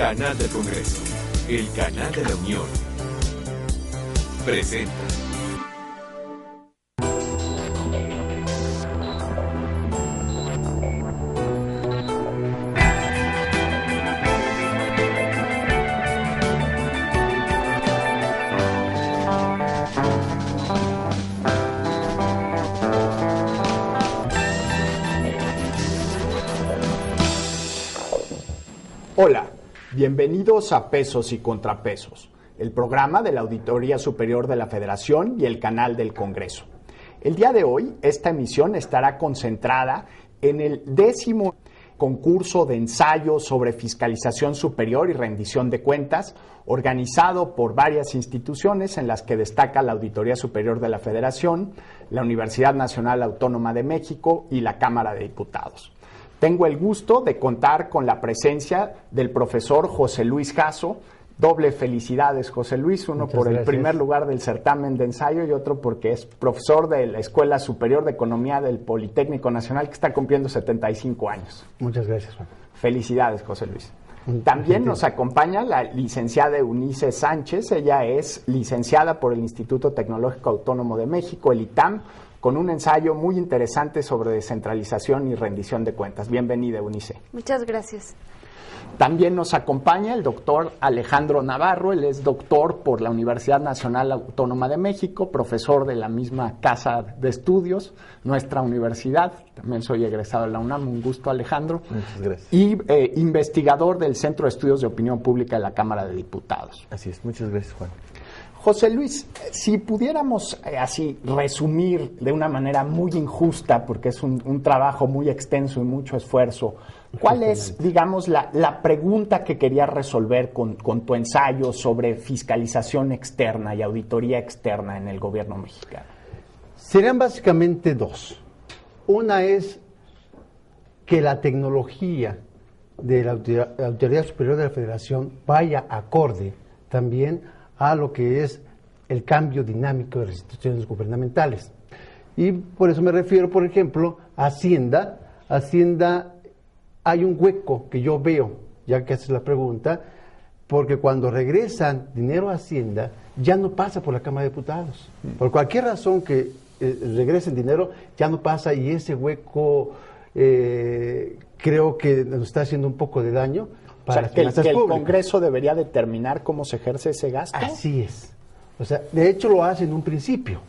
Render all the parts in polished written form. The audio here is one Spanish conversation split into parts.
Canal del Congreso, el canal de la Unión, presenta. Hola, bienvenidos a Pesos y Contrapesos, el programa de la Auditoría Superior de la Federación y el canal del Congreso. El día de hoy, esta emisión estará concentrada en el 10º concurso de ensayo sobre fiscalización superior y rendición de cuentas, organizado por varias instituciones en las que destaca la Auditoría Superior de la Federación, la Universidad Nacional Autónoma de México y la Cámara de Diputados. Tengo el gusto de contar con la presencia del profesor José Luis Jasso. Doble felicidades, José Luis, uno por el primer lugar del certamen de ensayo y otro porque es profesor de la Escuela Superior de Economía del Politécnico Nacional, que está cumpliendo 75 años. Muchas gracias, Juan. Felicidades, José Luis. También nos acompaña la licenciada Eunice Sánchez. Ella es licenciada por el Instituto Tecnológico Autónomo de México, el ITAM, con un ensayo muy interesante sobre descentralización y rendición de cuentas. Bienvenida, Eunice. Muchas gracias. También nos acompaña el doctor Alejandro Navarro. Él es doctor por la Universidad Nacional Autónoma de México, profesor de la misma casa de estudios, nuestra universidad. También soy egresado de la UNAM. Un gusto, Alejandro. Muchas gracias. Y investigador del Centro de Estudios de Opinión Pública de la Cámara de Diputados. Así es. Muchas gracias, Juan. José Luis, si pudiéramos así resumir de una manera muy injusta, porque es un trabajo muy extenso y mucho esfuerzo, ¿cuál es, digamos, la pregunta que querías resolver con tu ensayo sobre fiscalización externa y auditoría externa en el gobierno mexicano? Serían básicamente dos. Una es que la tecnología de la Auditoría Superior de la Federación vaya acorde también a lo que es el cambio dinámico de las instituciones gubernamentales. Y por eso me refiero, por ejemplo, a Hacienda. Hacienda, hay un hueco que yo veo, ya que haces la pregunta, porque cuando regresan dinero a Hacienda, ya no pasa por la Cámara de Diputados. Por cualquier razón que regresen dinero, ya no pasa, y ese hueco creo que nos está haciendo un poco de daño. O sea, que el Congreso debería determinar cómo se ejerce ese gasto. Así es. O sea, de hecho lo hace en un principio.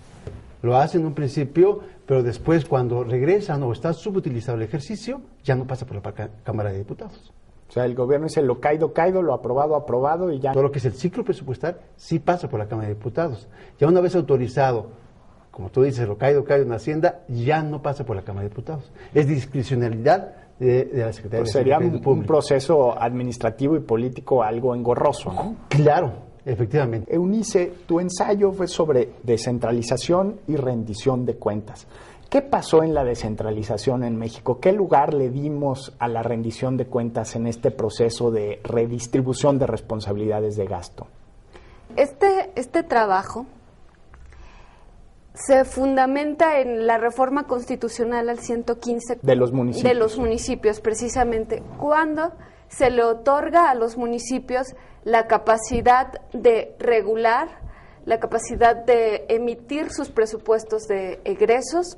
Lo hace en un principio, pero después cuando regresan o está subutilizado el ejercicio, ya no pasa por la Cámara de Diputados. O sea, el gobierno dice lo caído, lo aprobado y ya. Todo lo que es el ciclo presupuestal sí pasa por la Cámara de Diputados. Ya una vez autorizado, como tú dices, lo caído en Hacienda, ya no pasa por la Cámara de Diputados. Es discrecionalidad de la Secretaría de Sería un proceso administrativo y político algo engorroso, ¿no? Claro, efectivamente. Eunice, tu ensayo fue sobre descentralización y rendición de cuentas. ¿Qué pasó en la descentralización en México? ¿Qué lugar le dimos a la rendición de cuentas en este proceso de redistribución de responsabilidades de gasto? Este trabajo se fundamenta en la reforma constitucional al 115 de los municipios. De los municipios, precisamente, cuando se le otorga a los municipios la capacidad de regular, la capacidad de emitir sus presupuestos de egresos,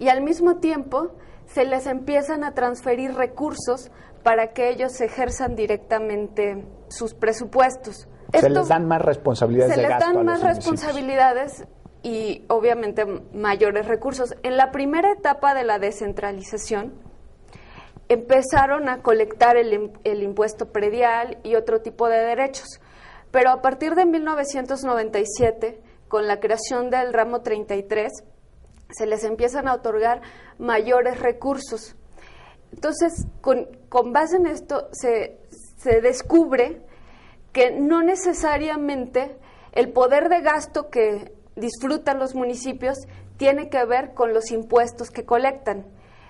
y al mismo tiempo se les empiezan a transferir recursos para que ellos ejerzan directamente sus presupuestos. Se les dan más responsabilidades de gasto. Se les dan más responsabilidades y obviamente mayores recursos. En la primera etapa de la descentralización empezaron a colectar el impuesto predial y otro tipo de derechos, pero a partir de 1997, con la creación del ramo 33, se les empiezan a otorgar mayores recursos. Entonces, con base en esto, se descubre que no necesariamente el poder de gasto que disfrutan los municipios tiene que ver con los impuestos que colectan.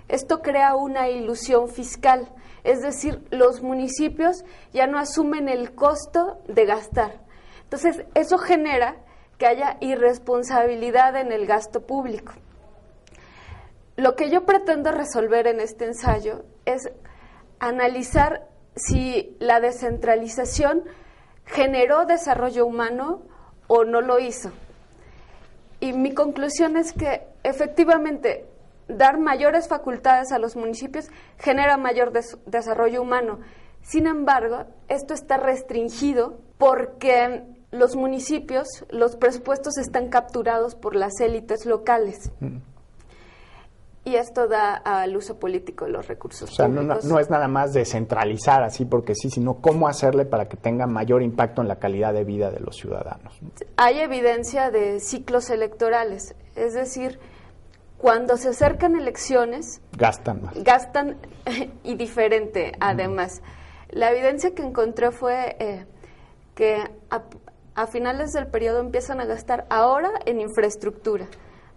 Esto crea una ilusión fiscal, es decir, los municipios ya no asumen el costo de gastar. Entonces, eso genera que haya irresponsabilidad en el gasto público. Lo que yo pretendo resolver en este ensayo es analizar si la descentralización generó desarrollo humano o no lo hizo. Y mi conclusión es que efectivamente dar mayores facultades a los municipios genera mayor desarrollo humano. Sin embargo, esto está restringido porque los municipios, los presupuestos están capturados por las élites locales. Y esto da al uso político de los recursos públicos. No es nada más descentralizar así porque sí, sino cómo hacerle para que tenga mayor impacto en la calidad de vida de los ciudadanos. Hay evidencia de ciclos electorales, es decir, cuando se acercan elecciones... Gastan más. Gastan y diferente, además. La evidencia que encontré fue que a finales del periodo empiezan a gastar ahora en infraestructura.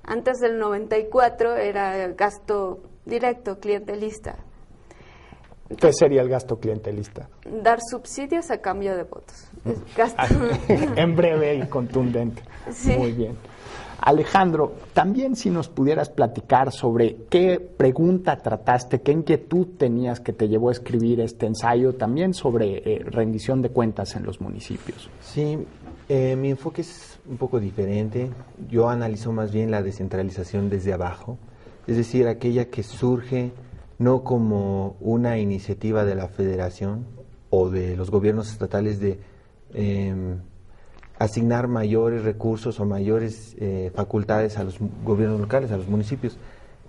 Antes del 94 era gasto directo, clientelista. ¿Qué sería el gasto clientelista? Dar subsidios a cambio de votos. Gasto. En breve y contundente. Sí. Muy bien. Alejandro, también si nos pudieras platicar sobre qué pregunta trataste, qué inquietud tenías que te llevó a escribir este ensayo, también sobre rendición de cuentas en los municipios. Sí, mi enfoque es un poco diferente. Yo analizo más bien la descentralización desde abajo, es decir, aquella que surge no como una iniciativa de la federación o de los gobiernos estatales de asignar mayores recursos o mayores facultades a los gobiernos locales, a los municipios.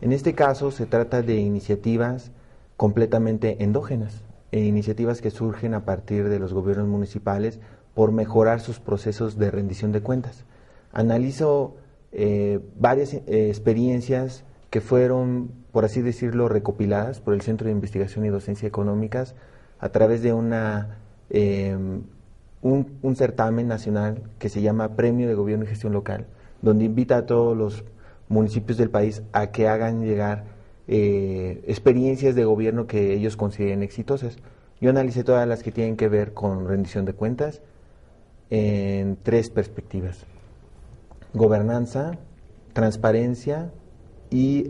En este caso se trata de iniciativas completamente endógenas, iniciativas que surgen a partir de los gobiernos municipales por mejorar sus procesos de rendición de cuentas. Analizo varias experiencias que fueron, por así decirlo, recopiladas por el Centro de Investigación y Docencia Económicas a través de un certamen nacional que se llama Premio de Gobierno y Gestión Local, donde invita a todos los municipios del país a que hagan llegar experiencias de gobierno que ellos consideren exitosas. Yo analicé todas las que tienen que ver con rendición de cuentas en 3 perspectivas: gobernanza, transparencia y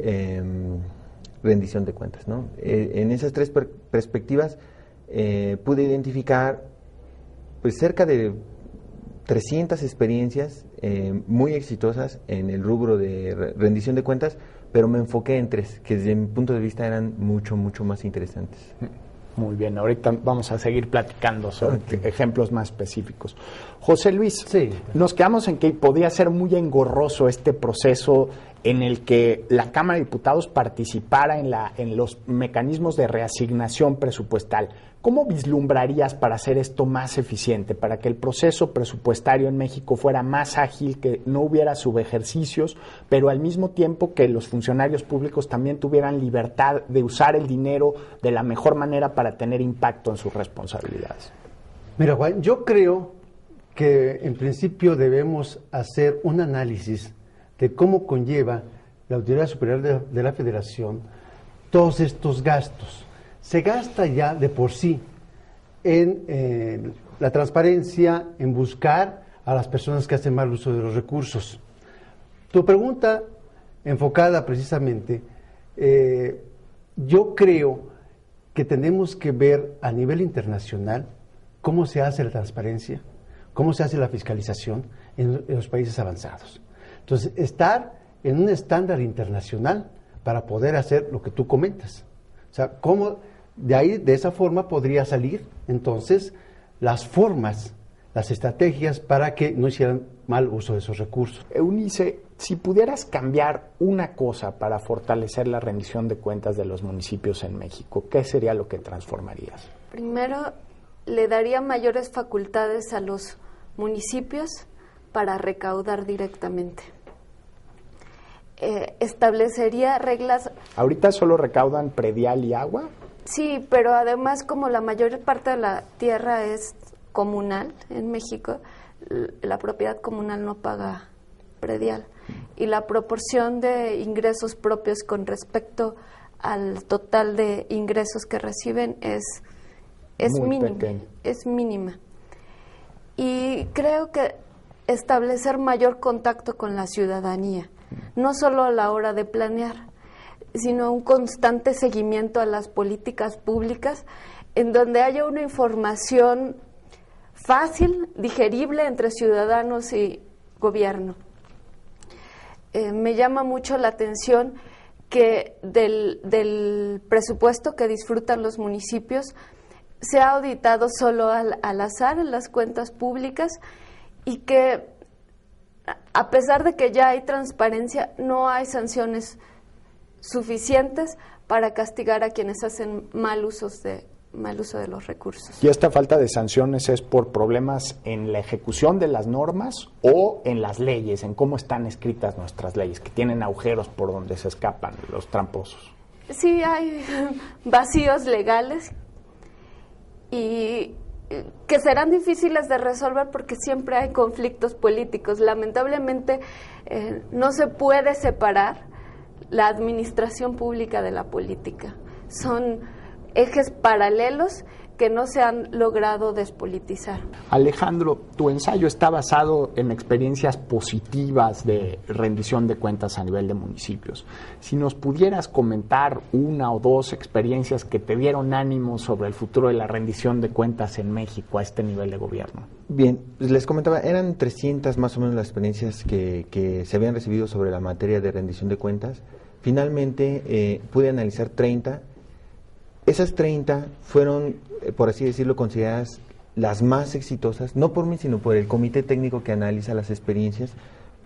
rendición de cuentas, ¿no? En esas 3 perspectivas pude identificar pues cerca de 300 experiencias muy exitosas en el rubro de rendición de cuentas, pero me enfoqué en 3 que desde mi punto de vista eran mucho más interesantes. Muy bien, ahorita vamos a seguir platicando sobre ejemplos más específicos. José Luis, sí, nos quedamos en que podía ser muy engorroso este proceso en el que la Cámara de Diputados participara en los mecanismos de reasignación presupuestal. ¿Cómo vislumbrarías para hacer esto más eficiente, para que el proceso presupuestario en México fuera más ágil, que no hubiera subejercicios, pero al mismo tiempo que los funcionarios públicos también tuvieran libertad de usar el dinero de la mejor manera para tener impacto en sus responsabilidades? Mira, Juan, yo creo que en principio debemos hacer un análisis de cómo conlleva la Auditoría Superior de la Federación todos estos gastos. Se gasta ya de por sí en la transparencia, en buscar a las personas que hacen mal uso de los recursos. Tu pregunta enfocada precisamente, yo creo que tenemos que ver a nivel internacional cómo se hace la transparencia, cómo se hace la fiscalización en los países avanzados. Entonces, estar en un estándar internacional para poder hacer lo que tú comentas. O sea, cómo de ahí, de esa forma, podría salir entonces las formas, las estrategias para que no hicieran mal uso de esos recursos. Eunice, si pudieras cambiar una cosa para fortalecer la rendición de cuentas de los municipios en México, ¿qué sería lo que transformarías? Primero, le daría mayores facultades a los municipios para recaudar directamente. Establecería reglas. ¿Ahorita solo recaudan predial y agua? Sí, pero además, como la mayor parte de la tierra es comunal en México, la propiedad comunal no paga predial. Y la proporción de ingresos propios con respecto al total de ingresos que reciben es mínima. Y creo que establecer mayor contacto con la ciudadanía, no solo a la hora de planear, sino un constante seguimiento a las políticas públicas en donde haya una información fácil, digerible entre ciudadanos y gobierno. Me llama mucho la atención que del presupuesto que disfrutan los municipios se ha auditado solo al azar en las cuentas públicas y que a pesar de que ya hay transparencia, no hay sanciones suficientes para castigar a quienes hacen mal uso de los recursos. ¿Y esta falta de sanciones es por problemas en la ejecución de las normas o en las leyes, en cómo están escritas nuestras leyes, que tienen agujeros por donde se escapan los tramposos? Sí, hay vacíos legales y que serán difíciles de resolver porque siempre hay conflictos políticos. Lamentablemente no se puede separar la administración pública de la política. Son ejes paralelos que no se han logrado despolitizar. Alejandro, tu ensayo está basado en experiencias positivas de rendición de cuentas a nivel de municipios. Si nos pudieras comentar una o dos experiencias que te dieron ánimo sobre el futuro de la rendición de cuentas en México a este nivel de gobierno. Bien, pues les comentaba, eran 300 más o menos las experiencias que se habían recibido sobre la materia de rendición de cuentas. Finalmente pude analizar 30. Esas 30 fueron, por así decirlo, consideradas las más exitosas, no por mí, sino por el comité técnico que analiza las experiencias.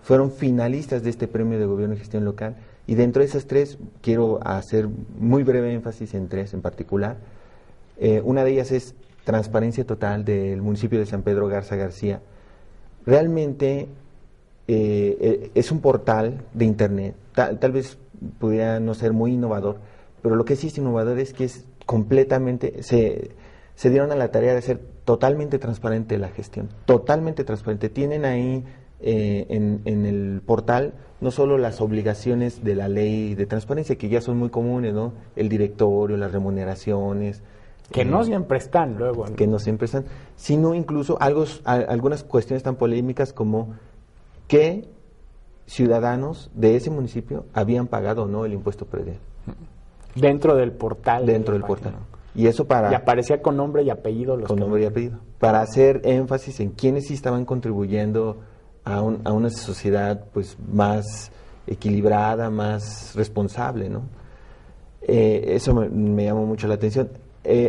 Fueron finalistas de este premio de gobierno y gestión local, y dentro de esas 3 quiero hacer muy breve énfasis en 3 en particular. Una de ellas es Transparencia Total, del municipio de San Pedro Garza García. Realmente es un portal de internet, tal vez pudiera no ser muy innovador, pero lo que sí es innovador es que es completamente, se dieron a la tarea de hacer totalmente transparente la gestión, totalmente transparente. Tienen ahí en el portal no solo las obligaciones de la ley de transparencia, que ya son muy comunes, ¿no? El directorio, las remuneraciones. Que no siempre están luego. Que no siempre están, sino incluso algunas cuestiones tan polémicas como qué ciudadanos de ese municipio habían pagado o no el impuesto predial. Dentro del portal. Dentro del portal. Y eso para... Y aparecía con nombre y apellido. Con nombre y apellido. Para hacer énfasis en quiénes sí estaban contribuyendo a una sociedad pues más equilibrada, más responsable, ¿no? Eso me llamó mucho la atención.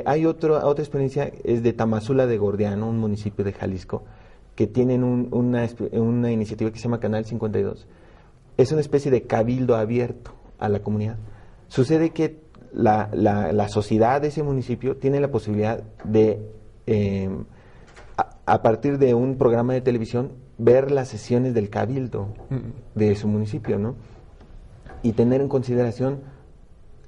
Hay otra experiencia, es de Tamazula de Gordiano, un municipio de Jalisco, que tienen una iniciativa que se llama Canal 52. Es una especie de cabildo abierto a la comunidad. Sucede que la sociedad de ese municipio tiene la posibilidad de, a partir de un programa de televisión, ver las sesiones del cabildo de su municipio, ¿no? Y tener en consideración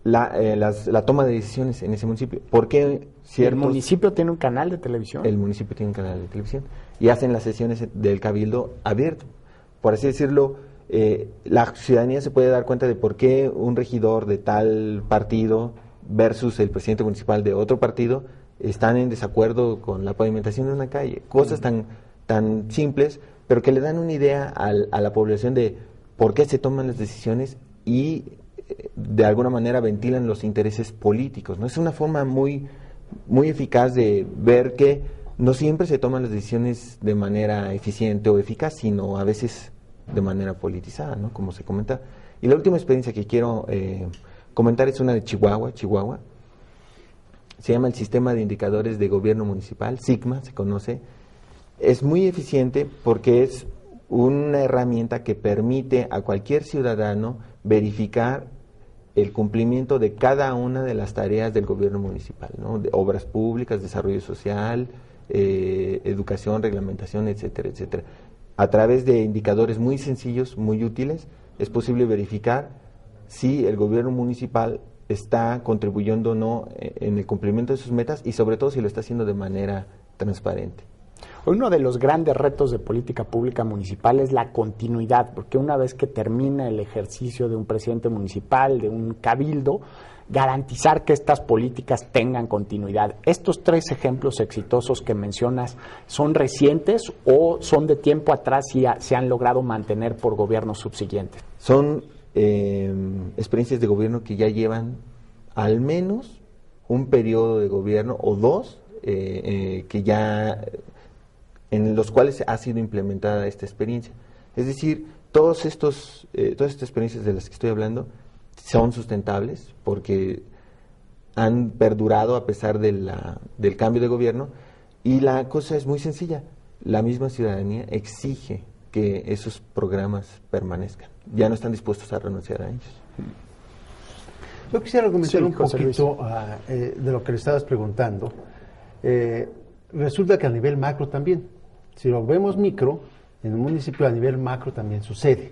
la toma de decisiones en ese municipio. ¿Por qué ¿El municipio tiene un canal de televisión? El municipio tiene un canal de televisión y hacen las sesiones del cabildo abierto. Por así decirlo, la ciudadanía se puede dar cuenta de por qué un regidor de tal partido versus el presidente municipal de otro partido están en desacuerdo con la pavimentación de una calle. Cosas tan simples, pero que le dan una idea a la población de por qué se toman las decisiones y de alguna manera ventilan los intereses políticos, ¿no? Es una forma muy eficaz de ver que no siempre se toman las decisiones de manera eficiente o eficaz, sino a veces de manera politizada, ¿no? Como se comenta. Y la última experiencia que quiero comentar es una de Chihuahua. Se llama el Sistema de Indicadores de Gobierno Municipal, SIGMA, se conoce. Es muy eficiente porque es una herramienta que permite a cualquier ciudadano verificar el cumplimiento de cada una de las tareas del gobierno municipal, ¿no? De obras públicas, desarrollo social, educación, reglamentación, etcétera, etcétera. A través de indicadores muy sencillos, muy útiles, es posible verificar si el gobierno municipal está contribuyendo o no en el cumplimiento de sus metas y sobre todo si lo está haciendo de manera transparente. Uno de los grandes retos de política pública municipal es la continuidad, porque una vez que termina el ejercicio de un presidente municipal, de un cabildo, garantizar que estas políticas tengan continuidad. ¿Estos 3 ejemplos exitosos que mencionas son recientes o son de tiempo atrás y se han logrado mantener por gobiernos subsiguientes? Son experiencias de gobierno que ya llevan al menos un periodo de gobierno o dos que ya en los cuales ha sido implementada esta experiencia. Es decir, todas estas experiencias de las que estoy hablando son sustentables porque han perdurado a pesar del cambio de gobierno, y la cosa es muy sencilla. La misma ciudadanía exige que esos programas permanezcan. Ya no están dispuestos a renunciar a ellos. Yo quisiera comentar un José Luis. poquito de lo que le estabas preguntando. Resulta que a nivel macro también, si lo vemos micro, en un municipio a nivel macro también sucede.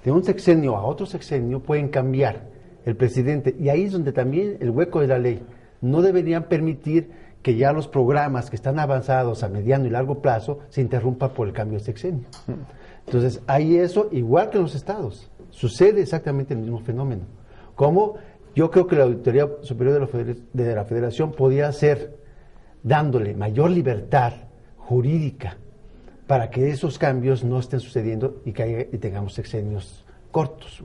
De un sexenio a otro sexenio pueden cambiar el presidente, y ahí es donde también el hueco de la ley. No deberían permitir que ya los programas que están avanzados a mediano y largo plazo se interrumpan por el cambio de sexenio. Entonces, hay eso, igual que en los estados. Sucede exactamente el mismo fenómeno. Como yo creo que la Auditoría Superior de la Federación podía hacer, dándole mayor libertad jurídica para que esos cambios no estén sucediendo y tengamos sexenios cortos,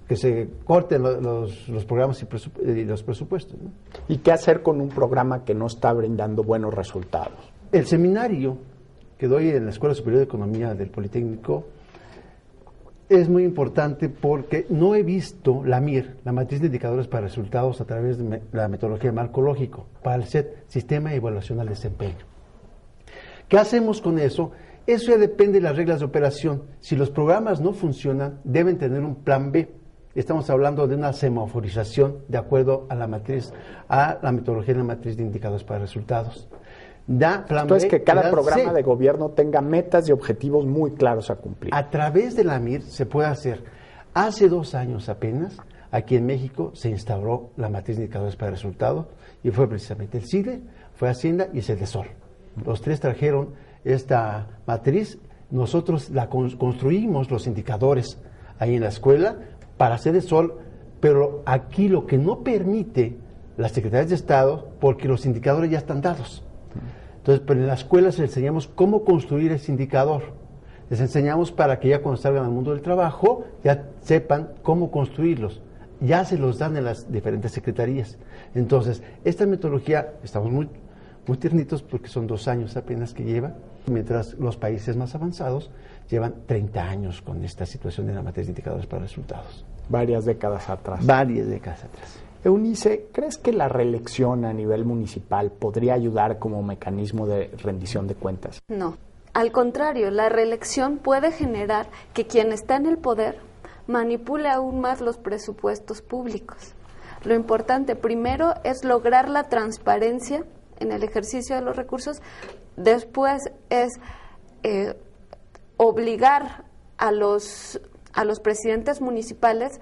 que se corten los programas y los presupuestos, ¿no? ¿Y qué hacer con un programa que no está brindando buenos resultados? El seminario que doy en la Escuela Superior de Economía del Politécnico es muy importante porque no he visto la MIR, la matriz de indicadores para resultados a través de la metodología del marco lógico, para el SET, Sistema de Evaluación al Desempeño. ¿Qué hacemos con eso? Eso ya depende de las reglas de operación. Si los programas no funcionan, deben tener un plan B. Estamos hablando de una semaforización de acuerdo a la metodología de la matriz de indicadores para resultados. Entonces, que cada programa de gobierno tenga metas y objetivos muy claros a cumplir. A través de la MIR se puede hacer. Hace 2 años apenas, aquí en México se instauró la matriz de indicadores para resultados, y fue precisamente el CIDE, fue Hacienda y Sedesol. Los tres trajeron esta matriz. Nosotros la construimos los indicadores ahí en la escuela para Sedesol, pero aquí lo que no permite las secretarías de Estado, porque los indicadores ya están dados. Entonces, pero en la escuela les enseñamos cómo construir ese indicador. Les enseñamos para que ya cuando salgan al mundo del trabajo ya sepan cómo construirlos. Ya se los dan en las diferentes secretarías. Entonces, esta metodología, estamos muy tiernitos porque son 2 años apenas que lleva, mientras los países más avanzados llevan 30 años con esta situación de la matriz de indicadores para resultados. Varias décadas atrás. Varias décadas atrás. Eunice, ¿crees que la reelección a nivel municipal podría ayudar como mecanismo de rendición de cuentas? No, al contrario, la reelección puede generar que quien está en el poder manipule aún más los presupuestos públicos. Lo importante primero es lograr la transparencia en el ejercicio de los recursos, después es obligar a los presidentes municipales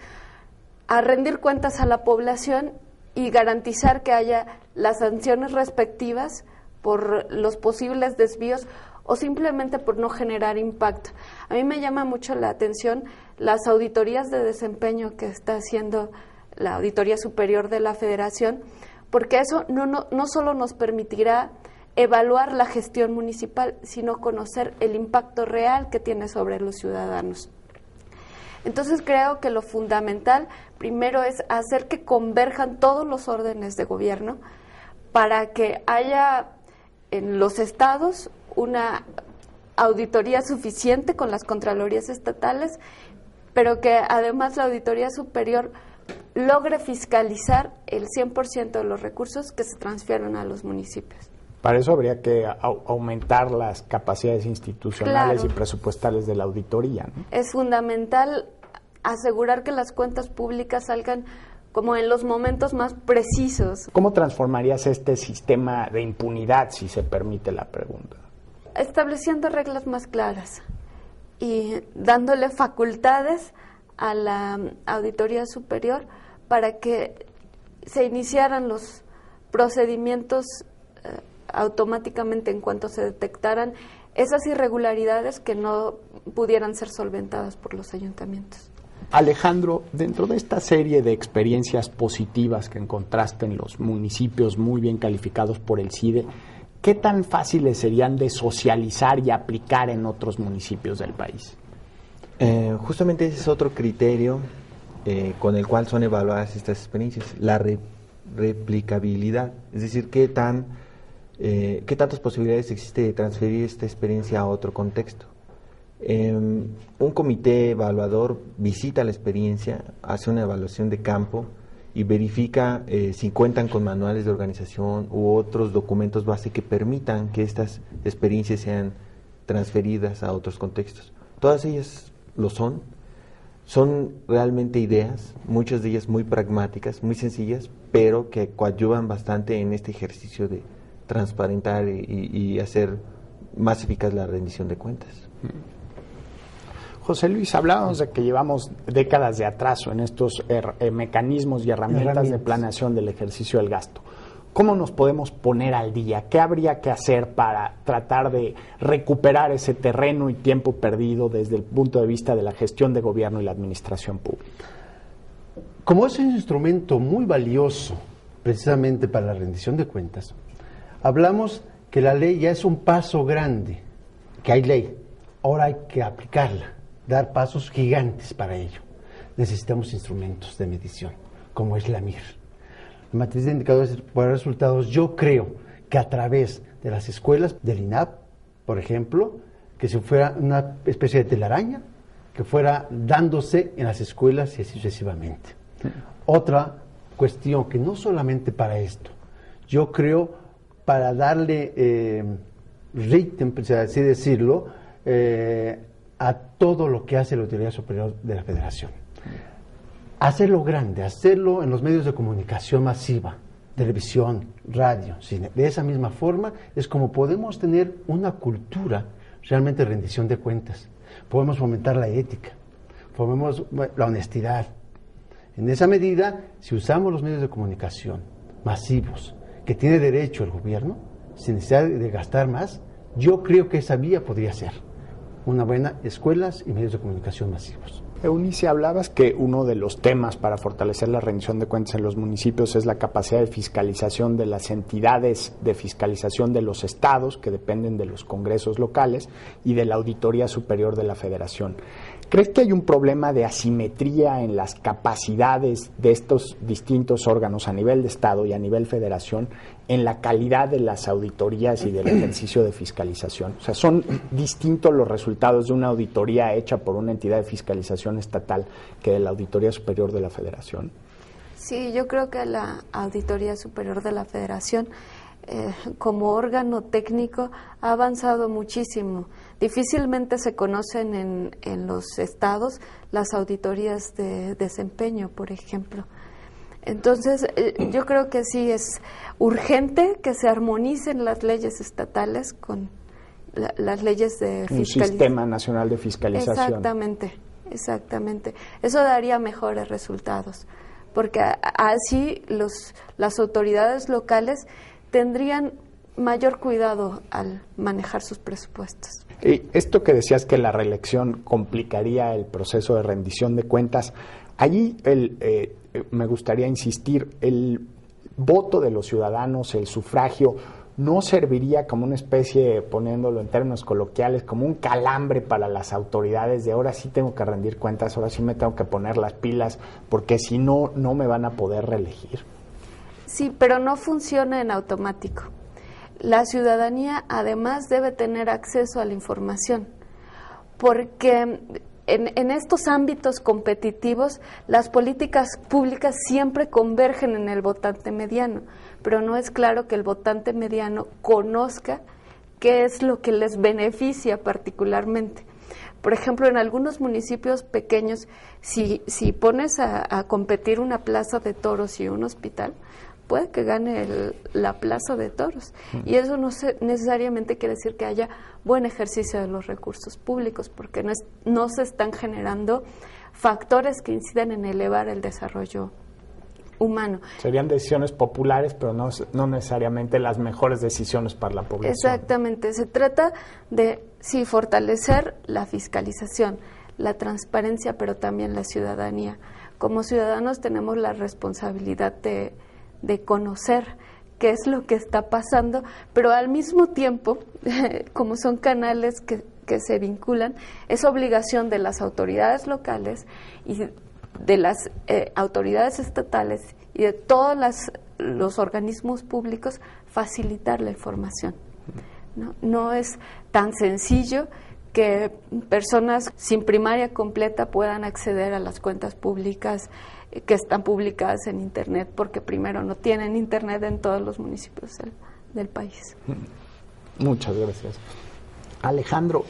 a rendir cuentas a la población y garantizar que haya las sanciones respectivas por los posibles desvíos o simplemente por no generar impacto. A mí me llama mucho la atención las auditorías de desempeño que está haciendo la Auditoría Superior de la Federación, porque eso no solo nos permitirá evaluar la gestión municipal, sino conocer el impacto real que tiene sobre los ciudadanos. Entonces creo que lo fundamental primero es hacer que converjan todos los órdenes de gobierno para que haya en los estados una auditoría suficiente con las contralorías estatales, pero que además la Auditoría Superior logre fiscalizar el 100% de los recursos que se transfieren a los municipios. Para eso habría que aumentar las capacidades institucionales y presupuestales de la auditoría, ¿no? Es fundamental asegurar que las cuentas públicas salgan como en los momentos más precisos. ¿Cómo transformarías este sistema de impunidad, si se permite la pregunta? Estableciendo reglas más claras y dándole facultades a la Auditoría Superior para que se iniciaran los procedimientos automáticamente en cuanto se detectaran esas irregularidades que no pudieran ser solventadas por los ayuntamientos. Alejandro, dentro de esta serie de experiencias positivas que encontraste en los municipios muy bien calificados por el CIDE, ¿qué tan fáciles serían de socializar y aplicar en otros municipios del país? Justamente ese es otro criterio con el cual son evaluadas estas experiencias, la replicabilidad, es decir, qué tantas posibilidades existe de transferir esta experiencia a otro contexto. Un comité evaluador visita la experiencia, hace una evaluación de campo y verifica si cuentan con manuales de organización u otros documentos base que permitan que estas experiencias sean transferidas a otros contextos. Todas ellas lo son realmente ideas, muchas de ellas muy pragmáticas, muy sencillas, pero que coadyuvan bastante en este ejercicio de transparentar y hacer más eficaz la rendición de cuentas. José Luis, hablábamos de que llevamos décadas de atraso en estos mecanismos y herramientas de planeación del ejercicio del gasto. ¿Cómo nos podemos poner al día? ¿Qué habría que hacer para tratar de recuperar ese terreno y tiempo perdido desde el punto de vista de la gestión de gobierno y la administración pública? Como es un instrumento muy valioso precisamente para la rendición de cuentas, hablamos que la ley ya es un paso grande, que hay ley, ahora hay que aplicarla, dar pasos gigantes para ello. Necesitamos instrumentos de medición, como es la MIR. La matriz de indicadores por resultados, yo creo que a través de las escuelas del INAP, por ejemplo, que se fuera una especie de telaraña, que fuera dándose en las escuelas y así sucesivamente. Otra cuestión que no solamente para esto, yo creo para darle ritmo, por así decirlo, a todo lo que hace la Auditoría Superior de la Federación. Hacerlo grande, hacerlo en los medios de comunicación masiva, televisión, radio, cine. De esa misma forma es como podemos tener una cultura realmente de rendición de cuentas. Podemos fomentar la ética, fomentamos la honestidad. En esa medida, si usamos los medios de comunicación masivos, que tiene derecho el gobierno, sin necesidad de gastar más, yo creo que esa vía podría ser una buena escuelas y medios de comunicación masivos. Eunice, hablabas que uno de los temas para fortalecer la rendición de cuentas en los municipios es la capacidad de fiscalización de las entidades de fiscalización de los estados, que dependen de los congresos locales, y de la Auditoría Superior de la Federación. ¿Crees que hay un problema de asimetría en las capacidades de estos distintos órganos a nivel de Estado y a nivel Federación en la calidad de las auditorías y del ejercicio de fiscalización? O sea, ¿son distintos los resultados de una auditoría hecha por una entidad de fiscalización estatal que de la Auditoría Superior de la Federación? Sí, yo creo que la Auditoría Superior de la Federación, como órgano técnico, ha avanzado muchísimo. Difícilmente se conocen en los estados las auditorías de desempeño, por ejemplo. Entonces, yo creo que sí es urgente que se armonicen las leyes estatales con las leyes de fiscalización. Un sistema nacional de fiscalización. Exactamente. Eso daría mejores resultados, porque así las autoridades locales tendrían mayor cuidado al manejar sus presupuestos. Y esto que decías que la reelección complicaría el proceso de rendición de cuentas, allí me gustaría insistir, el voto de los ciudadanos, el sufragio, ¿no serviría como una especie, poniéndolo en términos coloquiales, como un calambre para las autoridades de ahora sí tengo que rendir cuentas, ahora sí me tengo que poner las pilas, porque si no, no me van a poder reelegir? Sí, pero no funciona en automático. La ciudadanía además debe tener acceso a la información, porque en estos ámbitos competitivos las políticas públicas siempre convergen en el votante mediano, pero no es claro que el votante mediano conozca qué es lo que les beneficia particularmente. Por ejemplo, en algunos municipios pequeños, si pones a competir una plaza de toros y un hospital, puede que gane la plaza de toros. Y eso no necesariamente quiere decir que haya buen ejercicio de los recursos públicos, porque no se están generando factores que incidan en elevar el desarrollo humano. Serían decisiones populares, pero no necesariamente las mejores decisiones para la población. Exactamente. Se trata de, sí, fortalecer la fiscalización, la transparencia, pero también la ciudadanía. Como ciudadanos tenemos la responsabilidad de conocer qué es lo que está pasando, pero al mismo tiempo, como son canales que se vinculan, es obligación de las autoridades locales y de las autoridades estatales y de todas las los organismos públicos facilitar la información. No es tan sencillo que personas sin primaria completa puedan acceder a las cuentas públicas que están publicadas en Internet, porque primero no tienen Internet en todos los municipios del país. Muchas gracias. Alejandro,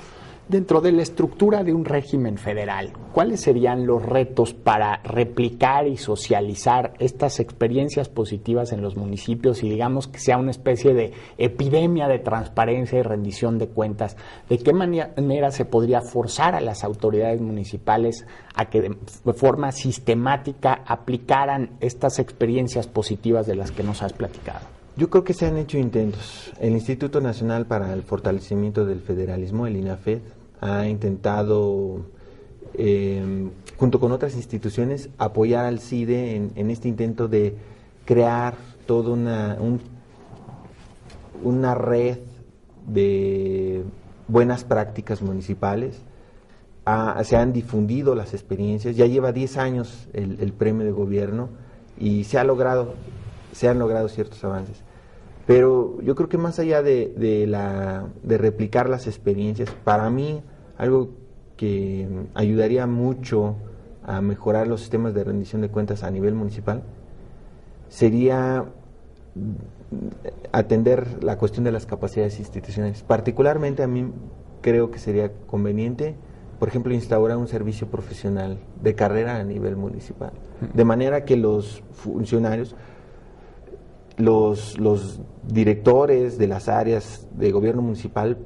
dentro de la estructura de un régimen federal, ¿cuáles serían los retos para replicar y socializar estas experiencias positivas en los municipios y digamos que sea una especie de epidemia de transparencia y rendición de cuentas? ¿De qué manera se podría forzar a las autoridades municipales a que de forma sistemática aplicaran estas experiencias positivas de las que nos has platicado? Yo creo que se han hecho intentos. El Instituto Nacional para el Fortalecimiento del Federalismo, el INAFED, ha intentado, junto con otras instituciones, apoyar al CIDE en este intento de crear toda una red de buenas prácticas municipales. Se han difundido las experiencias. Ya lleva 10 años el premio de gobierno y se han logrado ciertos avances. Pero yo creo que más allá de replicar las experiencias, para mí algo que ayudaría mucho a mejorar los sistemas de rendición de cuentas a nivel municipal sería atender la cuestión de las capacidades institucionales. Particularmente a mí creo que sería conveniente, por ejemplo, instaurar un servicio profesional de carrera a nivel municipal, de manera que los funcionarios, los directores de las áreas de gobierno municipal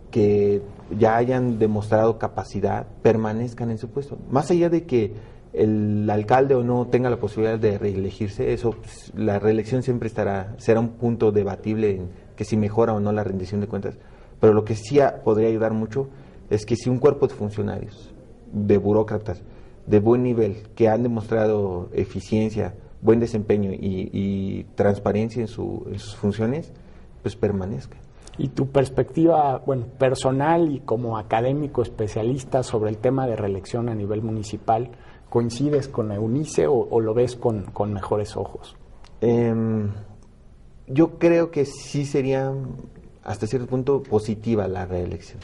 que ya hayan demostrado capacidad permanezcan en su puesto. Más allá de que el alcalde o no tenga la posibilidad de reelegirse, eso, la reelección siempre será un punto debatible en que si mejora o no la rendición de cuentas. Pero lo que sí podría ayudar mucho es que si un cuerpo de funcionarios, de burócratas, de buen nivel, que han demostrado eficiencia, buen desempeño y transparencia en sus funciones, pues permanezca. Y tu perspectiva, personal y como académico especialista sobre el tema de reelección a nivel municipal, ¿coincides con Eunice o lo ves con mejores ojos? Yo creo que sí sería hasta cierto punto positiva la reelección,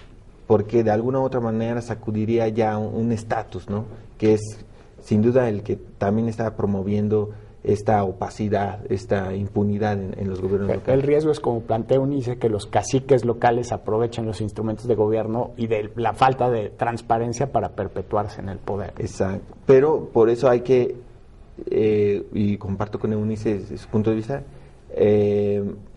porque de alguna u otra manera sacudiría ya un estatus, ¿no? Que es sin duda el que también está promoviendo esta opacidad, esta impunidad en los gobiernos locales. El riesgo es, como plantea Eunice, que los caciques locales aprovechen los instrumentos de gobierno y de la falta de transparencia para perpetuarse en el poder. Exacto, pero por eso hay que, y comparto con Eunice su punto de vista,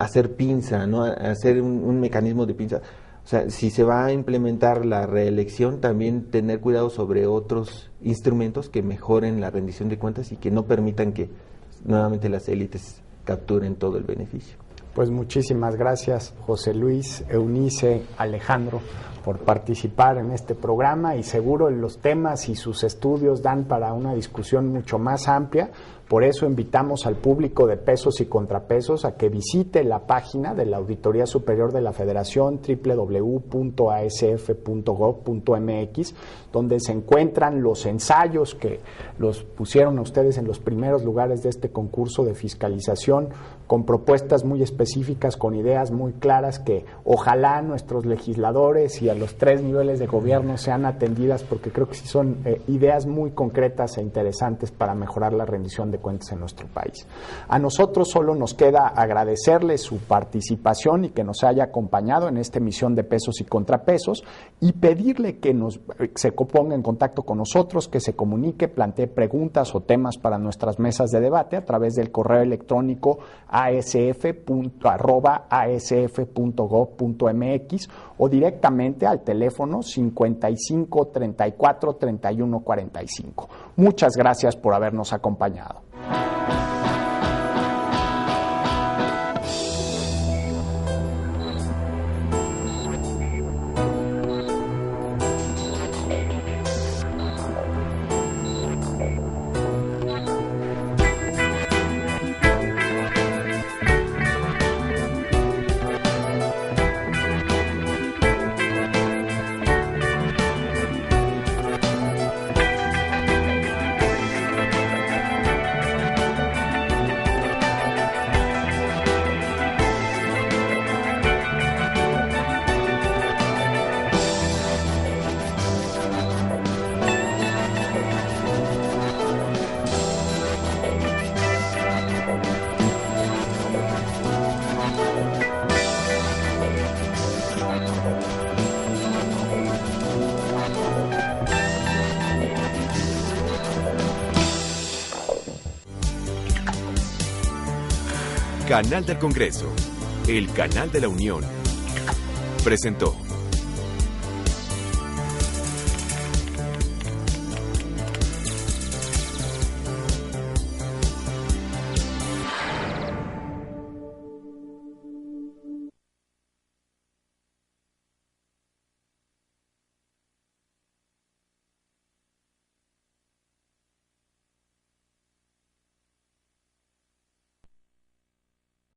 hacer pinza, ¿no? Hacer un mecanismo de pinza. O sea, si se va a implementar la reelección, también tener cuidado sobre otros instrumentos que mejoren la rendición de cuentas y que no permitan que nuevamente las élites capturen todo el beneficio. Pues muchísimas gracias, José Luis, Eunice, Alejandro, por participar en este programa, y seguro los temas y sus estudios dan para una discusión mucho más amplia. Por eso invitamos al público de Pesos y Contrapesos a que visite la página de la Auditoría Superior de la Federación, www.asf.gov.mx, donde se encuentran los ensayos que los pusieron a ustedes en los primeros lugares de este concurso de fiscalización, con propuestas muy específicas, con ideas muy claras que ojalá nuestros legisladores y a los 3 niveles de gobierno sean atendidas, porque creo que sí son ideas muy concretas e interesantes para mejorar la rendición de cuentas en nuestro país. A nosotros solo nos queda agradecerles su participación y que nos haya acompañado en esta emisión de Pesos y Contrapesos, y pedirle que se ponga en contacto con nosotros, que se comunique, plantee preguntas o temas para nuestras mesas de debate a través del correo electrónico asf.gov.mx o directamente al teléfono 55 34 31 45. Muchas gracias por habernos acompañado. Canal del Congreso, el canal de la Unión, presentó.